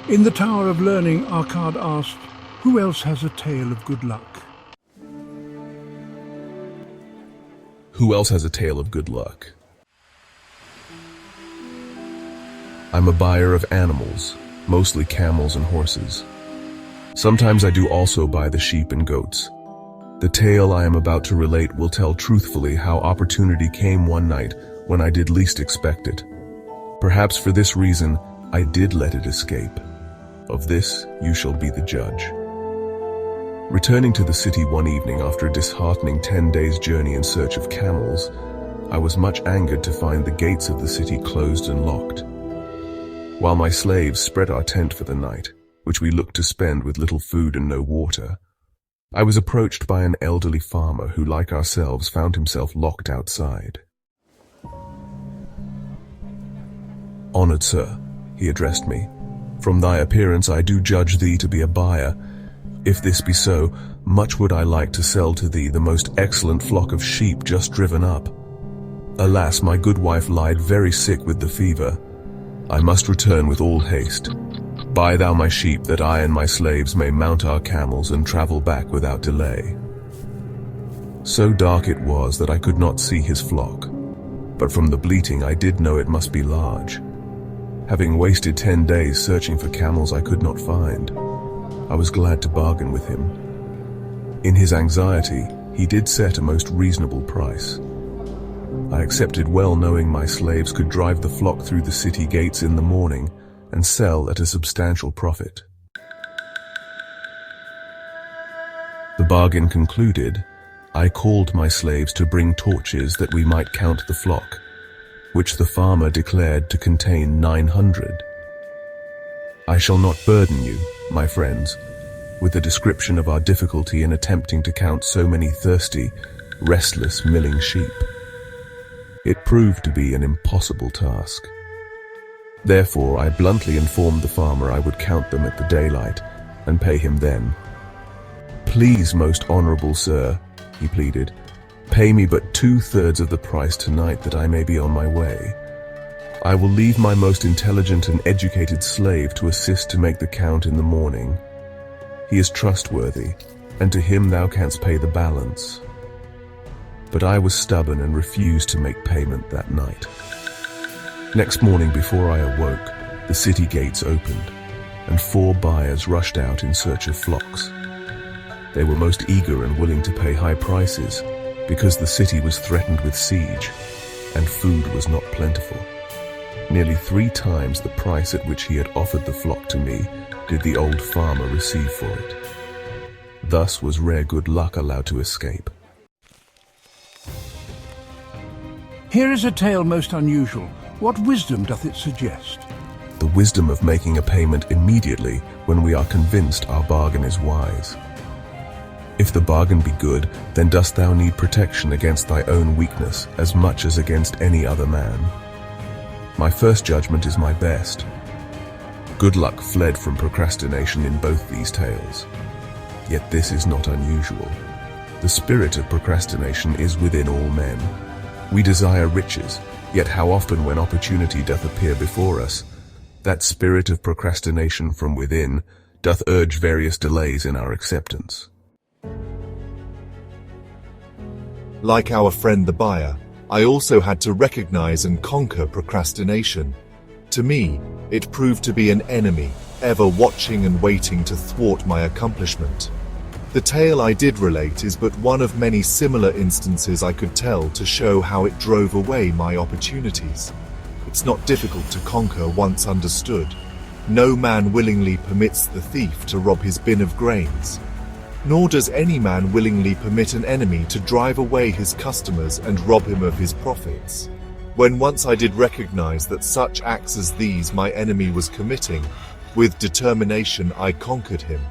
In the Tower of Learning, Arkad asked, "Who else has a tale of good luck?" Who else has a tale of good luck? I'm a buyer of animals, mostly camels and horses. Sometimes I do also buy the sheep and goats. The tale I am about to relate will tell truthfully how opportunity came one night when I did least expect it. Perhaps for this reason, I did let it escape. Of this, you shall be the judge. Returning to the city one evening after a disheartening 10 days journey in search of camels, I was much angered to find the gates of the city closed and locked. While my slaves spread our tent for the night, which we looked to spend with little food and no water, I was approached by an elderly farmer who, like ourselves, found himself locked outside. "Honored sir," he addressed me, "from thy appearance I do judge thee to be a buyer. If this be so, much would I like to sell to thee the most excellent flock of sheep just driven up. Alas, my good wife lied very sick with the fever. I must return with all haste. Buy thou my sheep, that I and my slaves may mount our camels and travel back without delay." So dark it was that I could not see his flock, but from the bleating I did know it must be large. Having wasted 10 days searching for camels I could not find, I was glad to bargain with him. In his anxiety, he did set a most reasonable price. I accepted, well knowing my slaves could drive the flock through the city gates in the morning and sell at a substantial profit. The bargain concluded, I called my slaves to bring torches that we might count the flock, which the farmer declared to contain 900. I shall not burden you, my friends, with a description of our difficulty in attempting to count so many thirsty, restless, milling sheep. It proved to be an impossible task. Therefore, I bluntly informed the farmer I would count them at the daylight and pay him then. "Please, most honorable sir," he pleaded, "pay me but 2/3 of the price tonight that I may be on my way. I will leave my most intelligent and educated slave to assist to make the count in the morning. He is trustworthy, and to him thou canst pay the balance." But I was stubborn and refused to make payment that night. Next morning before I awoke, the city gates opened, and 4 buyers rushed out in search of flocks. They were most eager and willing to pay high prices, because the city was threatened with siege, and food was not plentiful. Nearly 3 times the price at which he had offered the flock to me did the old farmer receive for it. Thus was rare good luck allowed to escape. Here is a tale most unusual. What wisdom doth it suggest? The wisdom of making a payment immediately when we are convinced our bargain is wise. If the bargain be good, then dost thou need protection against thy own weakness as much as against any other man. My first judgment is my best. Good luck fled from procrastination in both these tales. Yet this is not unusual. The spirit of procrastination is within all men. We desire riches, yet how often when opportunity doth appear before us, that spirit of procrastination from within doth urge various delays in our acceptance. Like our friend the buyer, I also had to recognize and conquer procrastination. To me, it proved to be an enemy, ever watching and waiting to thwart my accomplishment. The tale I did relate is but one of many similar instances I could tell to show how it drove away my opportunities. It's not difficult to conquer once understood. No man willingly permits the thief to rob his bin of grains. Nor does any man willingly permit an enemy to drive away his customers and rob him of his profits. When once I did recognize that such acts as these my enemy was committing, with determination I conquered him.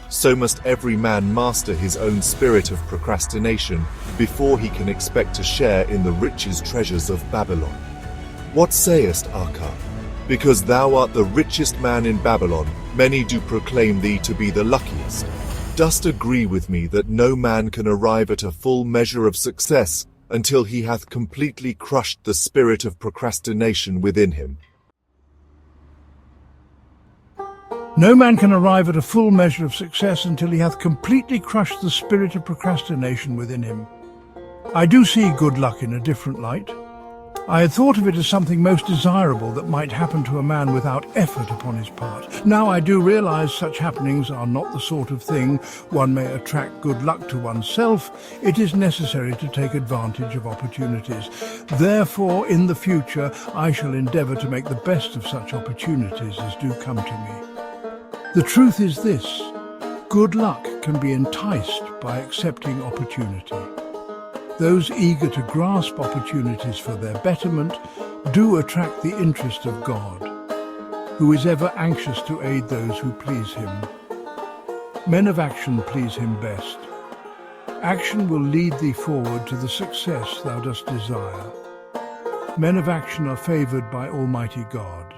So must every man master his own spirit of procrastination before he can expect to share in the richest treasures of Babylon. What sayest, Arkad? Because thou art the richest man in Babylon, many do proclaim thee to be the luckiest. Dost agree with me that no man can arrive at a full measure of success until he hath completely crushed the spirit of procrastination within him? No man can arrive at a full measure of success until he hath completely crushed the spirit of procrastination within him. I do see good luck in a different light. I had thought of it as something most desirable that might happen to a man without effort upon his part. Now I do realize such happenings are not the sort of thing one may attract good luck to oneself. It is necessary to take advantage of opportunities. Therefore, in the future, I shall endeavor to make the best of such opportunities as do come to me. The truth is this: good luck can be enticed by accepting opportunity. Those eager to grasp opportunities for their betterment do attract the interest of God, who is ever anxious to aid those who please him. Men of action please him best. Action will lead thee forward to the success thou dost desire. Men of action are favored by Almighty God.